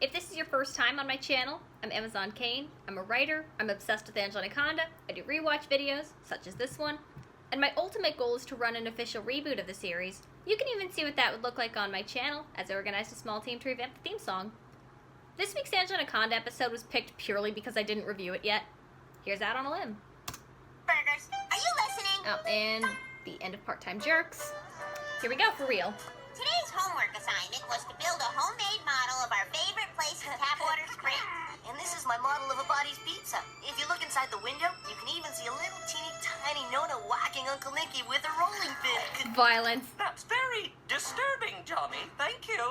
If this is your first time on my channel, I'm AmazzonKane. I'm a writer, I'm obsessed with Anaconda, I do rewatch videos, such as this one, and my ultimate goal is to run an official reboot of the series. You can even see what that would look like on my channel, as I organized a small team to revamp the theme song. This week's Anaconda episode was picked purely because I didn't review it yet. Here's Out on a Limb. Burgers, are you listening? Oh, and the end of Part-Time Jerks. Here we go, for real. Today's homework assignment was to build a homemade model of our favorite place in Tapwater Springs. And this is my model of a Body's Pizza. If you look inside the window, you can even see a little teeny tiny Nona whacking Uncle Nicky with a rolling pin. Violence. That's very disturbing, Johnny. Thank you.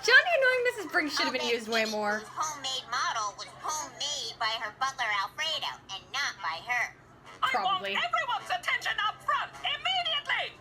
Johnny annoying Mrs. Briggs should have been used way more. Whose homemade model was homemade by her butler Alfredo and not by her. Probably. I want everyone's attention up front immediately.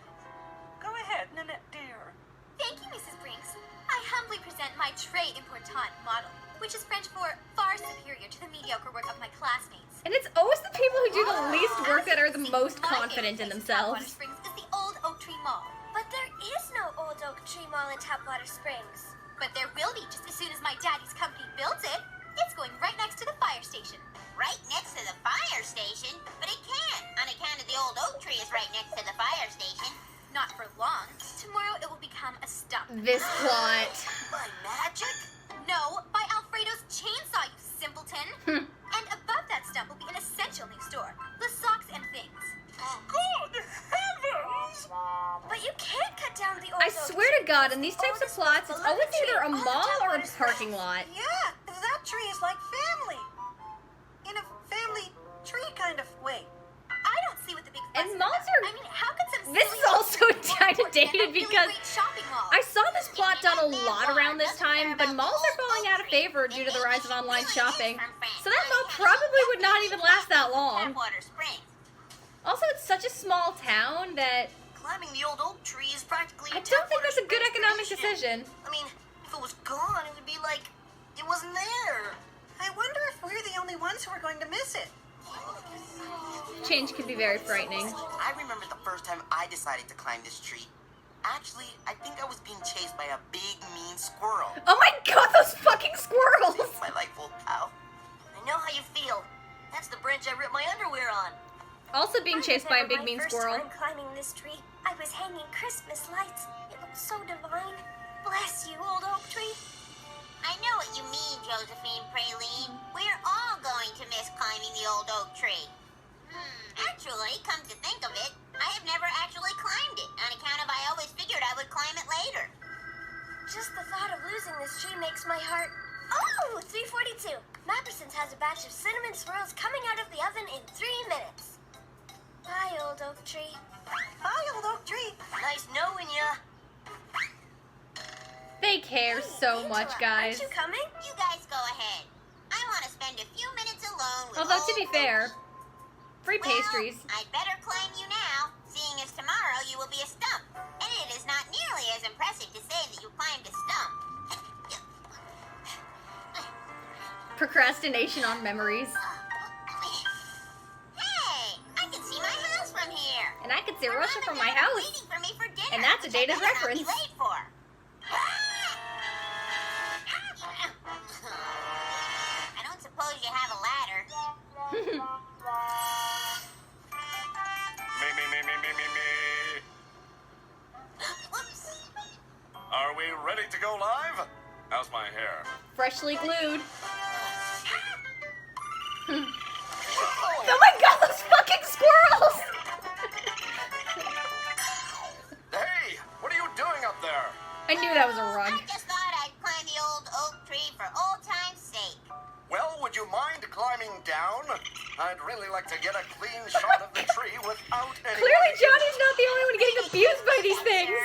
Go ahead, Nanette dear. Thank you, Mrs. Brinks. I humbly present my très important model, which is French for far superior to the mediocre work of my classmates. And it's always the people who do the least work that are the most confident in Tapwater themselves. Springs is the Old Oak Tree Mall. But there is no Old Oak Tree Mall in Tapwater Springs. But there will be just as soon as my daddy's company builds it. It's going right next to the fire station. Right next to the fire station? But it can't, on account of the old oak tree is right next to the fire station. Not for long. Tomorrow it will become a stump. This plot. By magic? No, by Alfredo's chainsaw, you simpleton. And above that stump will be an essential new store. The socks and things. Good heavens! But you can't cut down the old I oak swear to tree. God, in these types of plots, it's always either a mall or a parking lot. Yeah, that tree is like family. In a family tree kind of way. I don't see what the big fuss And is malls about. are- I mean, how could some This silly is also old tree kinda more important than dated a really because great shopping mall? I saw this plot done a lot around this time, but malls are falling out of favor due to the rise of online shopping. So that mall probably would not even last that long. Tapwater Springs. Also, it's such a small town that Climbing the old oak tree is practically I don't think Tapwater that's a good Springs economic tradition. decision. I mean, if it was gone, it would be like it wasn't there. I wonder if we're the only ones who are going to miss it. Change can be very frightening. I remember the first time I decided to climb this tree. Actually, I think I was being chased by a big, mean squirrel. Oh my God, those fucking squirrels! My rightful pal. I know how you feel. That's the branch I ripped my underwear on. Also being chased by a big My mean first squirrel. time climbing this tree, I was hanging Christmas lights. It looked so divine. Bless you, old oak tree. I know what you mean, Josephine Praline. We're all going to miss climbing the old oak tree. Actually, come to think of it, I have never actually climbed it, on account of I always figured I would climb it later. Just the thought of losing this tree makes my heart... Oh, 3:42. Mapperson's has a batch of cinnamon swirls coming out of the oven in 3 minutes. Bye, old oak tree. Bye, old oak tree. Nice knowing ya. They care so much, guys. Aren't you coming? You guys go ahead. I want to spend a few minutes alone with Although, to old be fair, Oak. free pastries. Well, I'd better claim you now, seeing as tomorrow you will be a stump. And it is not nearly as impressive to say that you climbed a stump. Procrastination on memories. Hey, I can see my house from here. And I could see My Russia mom from and my Dad are house. waiting for me for dinner, And that's a which I dated better not be reference. late for. I don't suppose you have a ladder. Me. Whoops. Are we ready to go live? How's my hair? Freshly glued. Oh my God, those fucking squirrels! Hey, what are you doing up there? I knew that was a rug. I just thought I'd climb the old oak tree for old time's sake. Well, would you mind climbing down? I'd really like to get a clean shot of the tree without any... Clearly Johnny's not the only one getting abused by these things.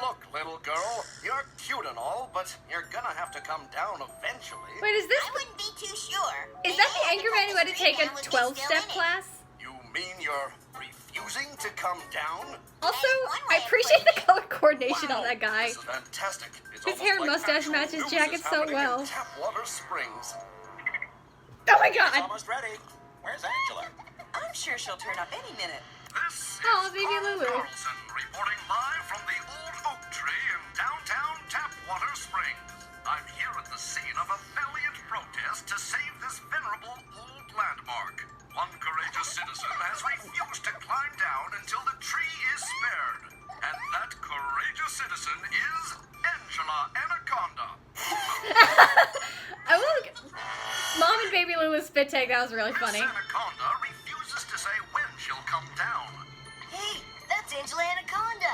Look, little girl, you're cute and all, but you're gonna have to come down eventually. Wait, is this I wouldn't be too sure. is that the Anchorman who had to take a 12-step class? class? You mean you're refusing to come down? Also, I appreciate the color coordination on that guy. This is fantastic. It's His almost hair and like mustache actual match his news jacket is so happening well. in Tapwater Springs. Oh my God! Almost ready. Where's Angela? I'm sure she'll turn up any minute. This Oh, is baby Carl Lulu. Carlson reporting live from the old oak tree in downtown Tapwater Springs. citizen has refused to climb down until the tree is spared. And that courageous citizen is Anaconda. I will. Mom and Baby Lulu's spit take. That was really funny. Miss Anaconda refuses to say when she'll come down. Hey, that's Anaconda.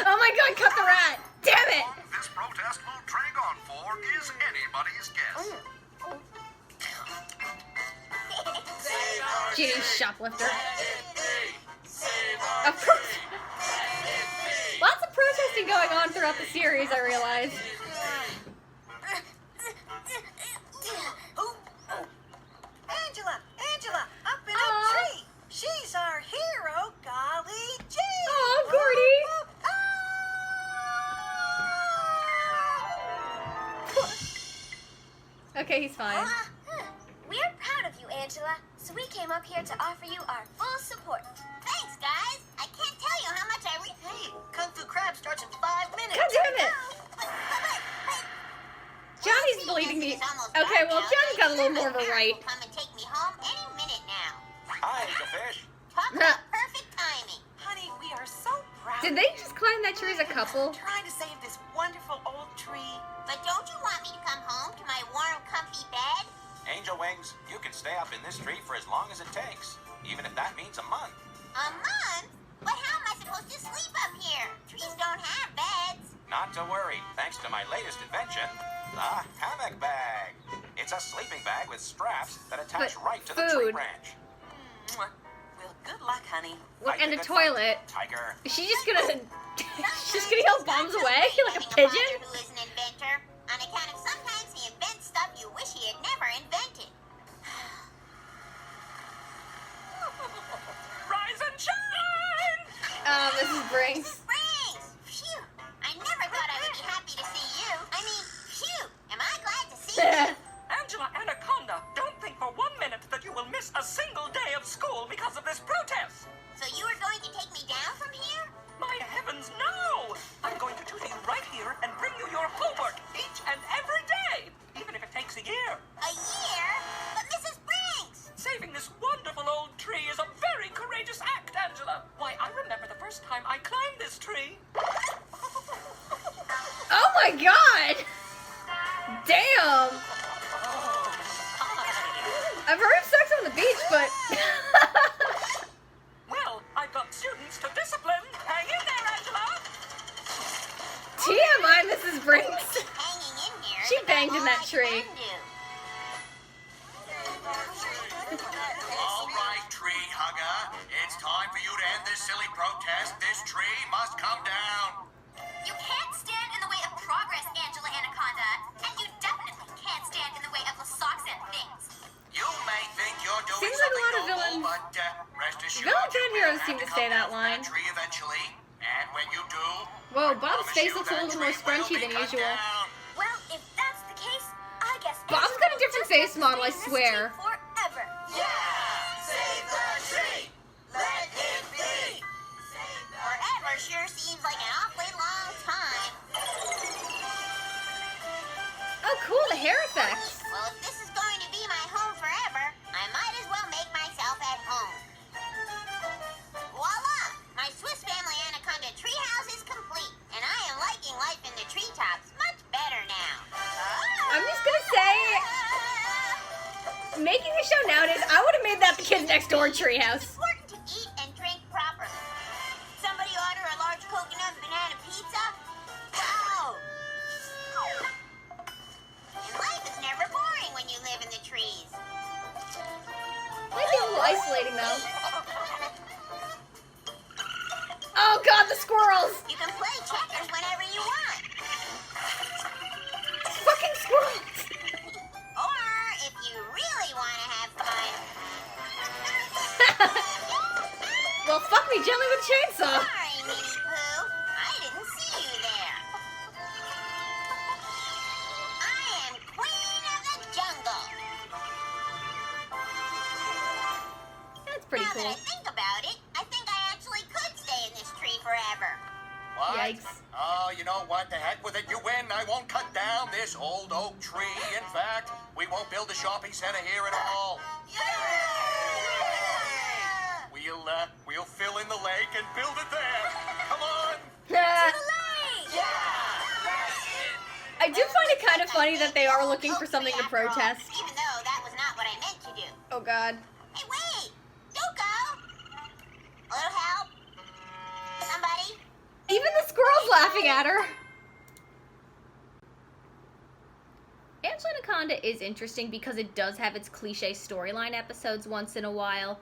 Oh my God! Cut the rat! Damn it! How long this protest will drag on for is anybody's guess. Genie's shoplifter. Lots of protesting going on throughout the series, I realize. Angela, up in a tree. She's our hero, golly gee. Oh, Gordy. Okay, he's fine. We're proud of you, Angela, so we came up here to offer you our full support. Thanks, guys. I can't tell you how much I Hey, Kung Fu Crab starts in 5 minutes. God damn it! But Johnny's bleeding me. It's almost Okay, dark well, now, Johnny got a little more of a Sheriff right. will come and take me home any minute now. Hi, Angelfish. Talk about perfect timing. Honey, we are so proud. Did they just climb that tree as a couple? Trying to save this wonderful old tree. But don't you want me to come home to my warm, comfy bed? Angel Wings, you can stay up in this tree for as long as it takes, even if that means a month. A month? But how am I supposed to sleep up here? Trees don't have beds. Not to worry, thanks to my latest invention, the hammock bag. It's a sleeping bag with straps that attach But right to the tree food. branch. Well, good luck, honey. What, and a Fight the good toilet. fight, Tiger. Is she just gonna... She's gonna yell bombs away like a Dating pigeon? father who is an inventor, on account of sometimes he invents stuff you wish he had never invented. Rise and shine! Mrs. Brinks. Springs! Phew! I never thought I would be happy to see you. I mean, phew! Am I glad to see you? Angela Anaconda, don't think for 1 minute that you will miss a single day of school because of this protest. So you are going to take me down from here? My heavens, no! I'm going to tutor you right here and bring you your homework each and every day, even if it takes a year. A year? But Mrs. Briggs! Saving this wonderful old tree is a very courageous act, Angela. Why, I remember the first time I climbed this tree. Oh my God! Damn! I've heard of sex on the beach, but... Well, I've got students to discipline. Hang in there, Angela. TMI, Mrs. Brinks. Hanging in here. She is banged in all that I tree. can do. All right, tree hugger. It's time for you to end this silly protest. This tree must come down. You can't stand in the way of progress, Angela Anaconda, and you definitely can't stand in the way of the socks and things. You may think you're doing Seems like a something lot of noble, villains- but rest assured Villains you and will heroes have seem to come say that down from line. tree eventually. And when you do, Whoa, I Bob's promise face you looks a that little more tree will scrunchy be than cut usual. down. Well, if that's the case, I guess Bob's Angela got a will different just face have to model, I stay in this swear. tree forever. Save the tree. Let it be. Forever sure seems like an awfully long time. Oh, cool, the hair effects. Well, if this is going to be my home forever, I might as well make myself at home. Voila! My Swiss Family Anaconda treehouse is complete, and I am liking life in the treetops much better now. I'm just gonna say, making a show nowadays, I would have made that the kids next door treehouse. It's important to eat and drink properly. Somebody order a large coconut banana pizza? Wow! And life is never boring when you live in the trees. Might be a little isolating though. Oh God, the squirrels! You can play checkers whenever you want. Fucking squirrels! Or if you really want to have fun, What? Yikes. Oh, you know what? The heck with it. You win. I won't cut down this old oak tree. In fact, we won't build a shopping center here at all. We'll fill in the lake and build it there. Come on. I do find it kind of funny that they are looking for something to protest. Even though that was not what I meant to do. Oh god. Hey, wait! Don't go! A little help? Somebody? Even the squirrel's laughing at her. Anaconda is interesting because it does have its cliche storyline episodes once in a while.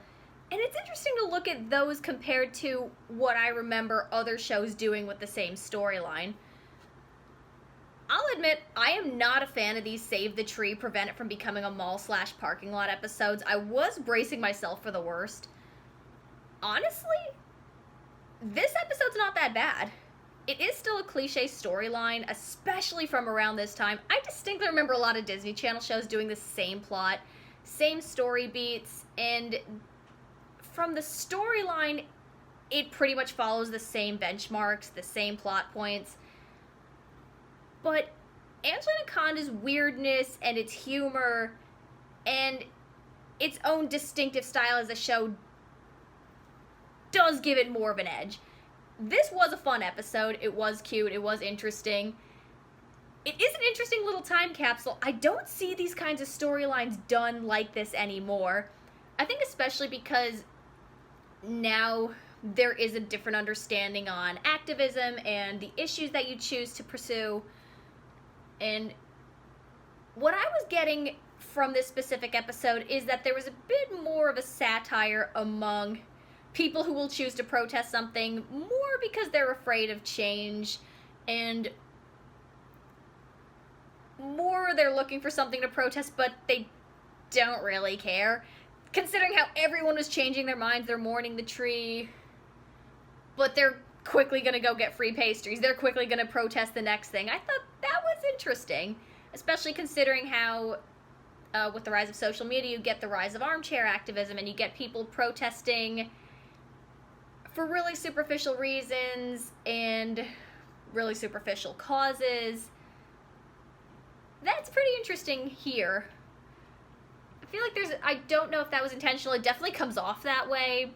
And it's interesting to look at those compared to what I remember other shows doing with the same storyline. I'll admit, I am not a fan of these Save the Tree, Prevent It from Becoming a Mall/Parking Lot episodes. I was bracing myself for the worst. Honestly, this episode's not that bad. It is still a cliche storyline, especially from around this time. I distinctly remember a lot of Disney Channel shows doing the same plot, same story beats, and from the storyline, it pretty much follows the same benchmarks, the same plot points. But Anaconda's weirdness and its humor and its own distinctive style as a show does give it more of an edge. This was a fun episode. It was cute. It was interesting. It is an interesting little time capsule. I don't see these kinds of storylines done like this anymore. I think especially because now there is a different understanding on activism and the issues that you choose to pursue. And what I was getting from this specific episode is that there was a bit more of a satire among people who will choose to protest something more because they're afraid of change, and more they're looking for something to protest, but they don't really care. Considering how everyone was changing their minds, they're mourning the tree, but they're quickly gonna go get free pastries. They're quickly gonna protest the next thing. I thought that was interesting, especially considering how with the rise of social media, you get the rise of armchair activism, and you get people protesting for really superficial reasons and really superficial causes. That's pretty interesting here. I feel like I don't know if that was intentional. It definitely comes off that way,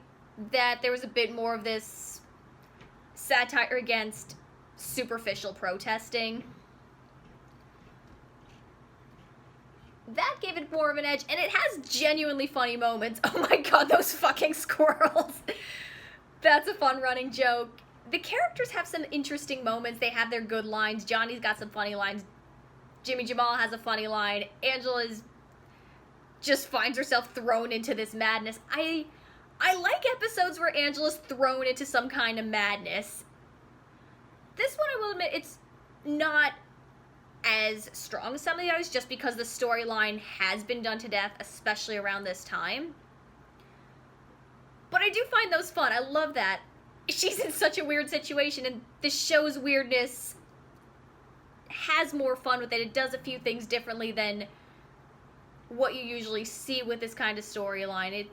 that there was a bit more of this satire against superficial protesting. That gave it more of an edge, and it has genuinely funny moments. Oh my god, those fucking squirrels. That's a fun running joke. The characters have some interesting moments. They have their good lines. Johnny's got some funny lines. Jimmy Jamal has a funny line. Angela just finds herself thrown into this madness. I like episodes where Angela's thrown into some kind of madness. This one, I will admit, it's not as strong as some of the others just because the storyline has been done to death, especially around this time. But I do find those fun. I love that. She's in such a weird situation, and the show's weirdness has more fun with it. It does a few things differently than what you usually see with this kind of storyline.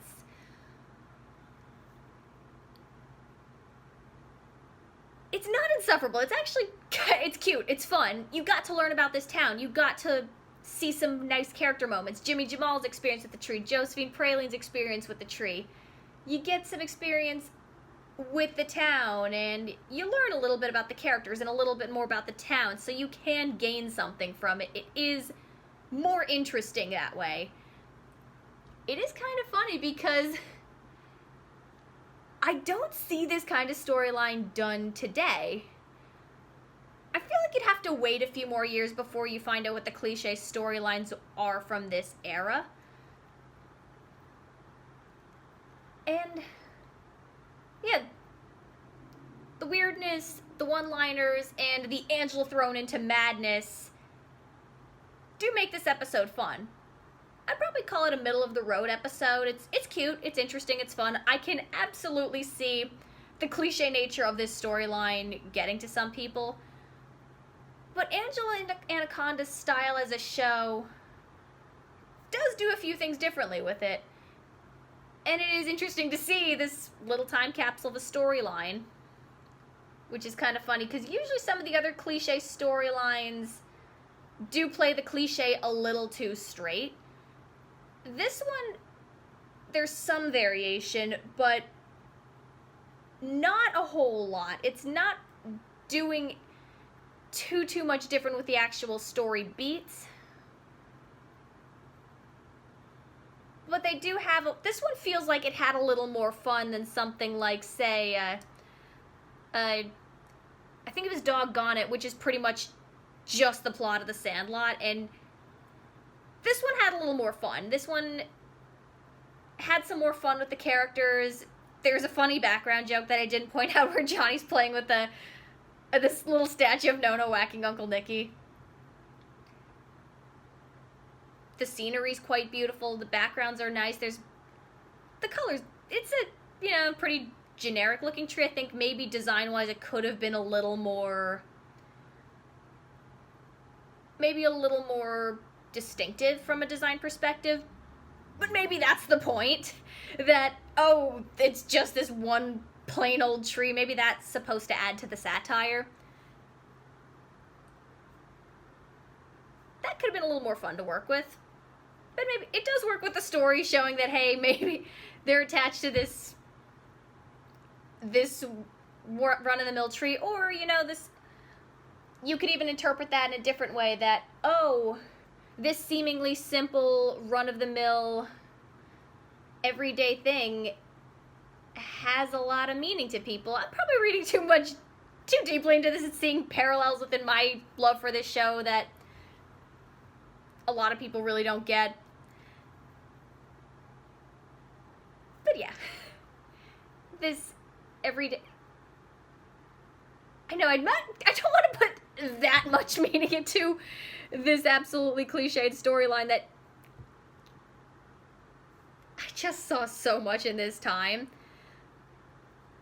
It's not insufferable. It's actually, it's cute. It's fun. You got to learn about this town. You got to see some nice character moments. Jimmy Jamal's experience with the tree. Josephine Praline's experience with the tree. You get some experience with the town, and you learn a little bit about the characters and a little bit more about the town, so you can gain something from it. It is more interesting that way. It is kind of funny because I don't see this kind of storyline done today. I feel like you'd have to wait a few more years before you find out what the cliche storylines are from this era. And yeah, the weirdness, the one-liners, and the Angela thrown into madness do make this episode fun. I'd probably call it a middle-of-the-road episode. It's cute, it's interesting, it's fun. I can absolutely see the cliche nature of this storyline getting to some people. But Angela and Anaconda's style as a show does do a few things differently with it. And it is interesting to see this little time capsule of a storyline. which is kind of funny, because usually some of the other cliche storylines do play the cliche a little too straight. This one, there's some variation, but not a whole lot. It's not doing too much different with the actual story beats. But they do have, this one feels like it had a little more fun than something like, say, I think it was Doggone It, which is pretty much just the plot of The Sandlot, and this one had a little more fun. This one had some more fun with the characters. There's a funny background joke that I didn't point out where Johnny's playing with this little statue of Nona whacking Uncle Nicky. The scenery's quite beautiful. The backgrounds are nice. There's the colors. It's a, pretty generic looking tree. I think maybe design-wise it could have been a little more, maybe a little more distinctive from a design perspective. But maybe that's the point. That, oh, it's just this one plain old tree. Maybe that's supposed to add to the satire. That could have been a little more fun to work with. But maybe it does work with the story, showing that, hey, maybe they're attached to this run-of-the-mill tree. Or, this, you could even interpret that in a different way, that, oh, this seemingly simple, run-of-the-mill, everyday thing has a lot of meaning to people. I'm probably reading too deeply into this and seeing parallels within my love for this show that a lot of people really don't get. But yeah, this everyday, I know I don't want to put that much meaning into this absolutely cliched storyline that I just saw so much in this time.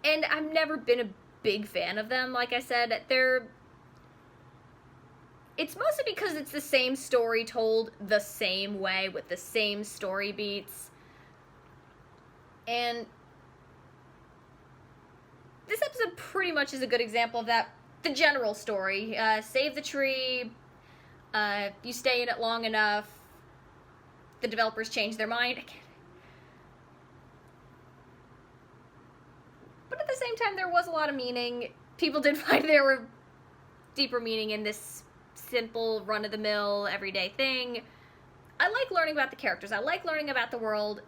And I've never been a big fan of them. Like I said, it's mostly because it's the same story told the same way with the same story beats. And this episode pretty much is a good example of that. The general story. Save the tree. You stay in it long enough. The developers change their mind. But at the same time, there was a lot of meaning. People did find there were deeper meaning in this simple, run-of-the-mill, everyday thing. I like learning about the characters. I like learning about the world.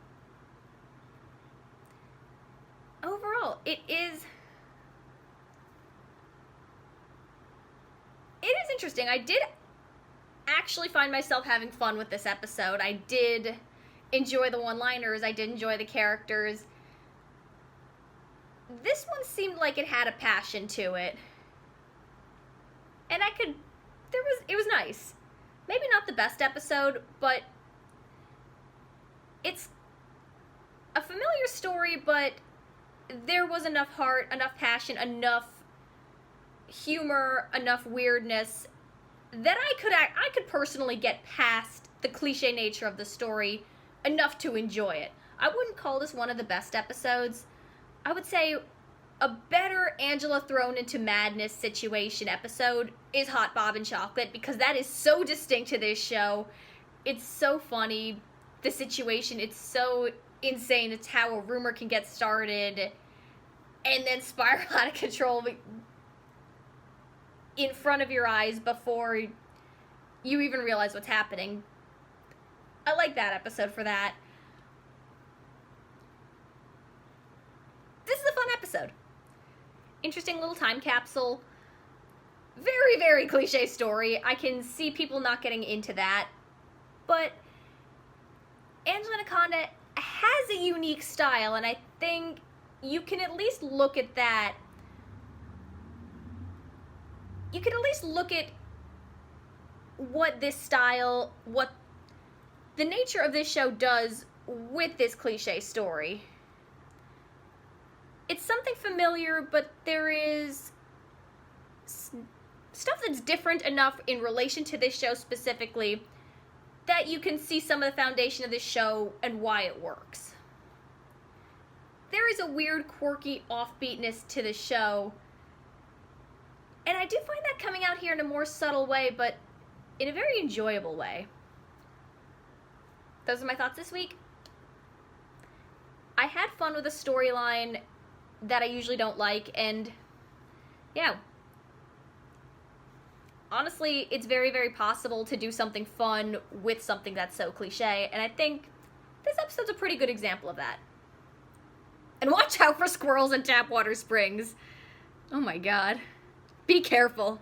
Overall, it is interesting. I did actually find myself having fun with this episode. I did enjoy the one-liners. I did enjoy the characters. This one seemed like it had a passion to it. And it was nice. Maybe not the best episode, but it's a familiar story, but there was enough heart, enough passion, enough humor, enough weirdness that I could personally get past the cliche nature of the story enough to enjoy it. I wouldn't call this one of the best episodes. I would say a better Angela thrown into madness situation episode is Hot Bob and Chocolate, because that is so distinct to this show. It's so funny. The situation, it's so insane. It's how a rumor can get started and then spiral out of control in front of your eyes before you even realize what's happening. I like that episode for that. This is a fun episode. Interesting little time capsule. Very, very cliche story. I can see people not getting into that. But Anaconda has a unique style, and I think you can at least look at that. You can at least look at what this style, what the nature of this show does with this cliche story. It's something familiar, but there is stuff that's different enough in relation to this show specifically that you can see some of the foundation of this show and why it works. There is a weird, quirky offbeatness to the show And I do find that coming out here in a more subtle way, but in a very enjoyable way. Those are my thoughts this week. I had fun with a storyline that I usually don't like, and yeah. Honestly, it's very, very possible to do something fun with something that's so cliche, and I think this episode's a pretty good example of that. And watch out for squirrels in Tapwater Springs. Oh my god. Be careful.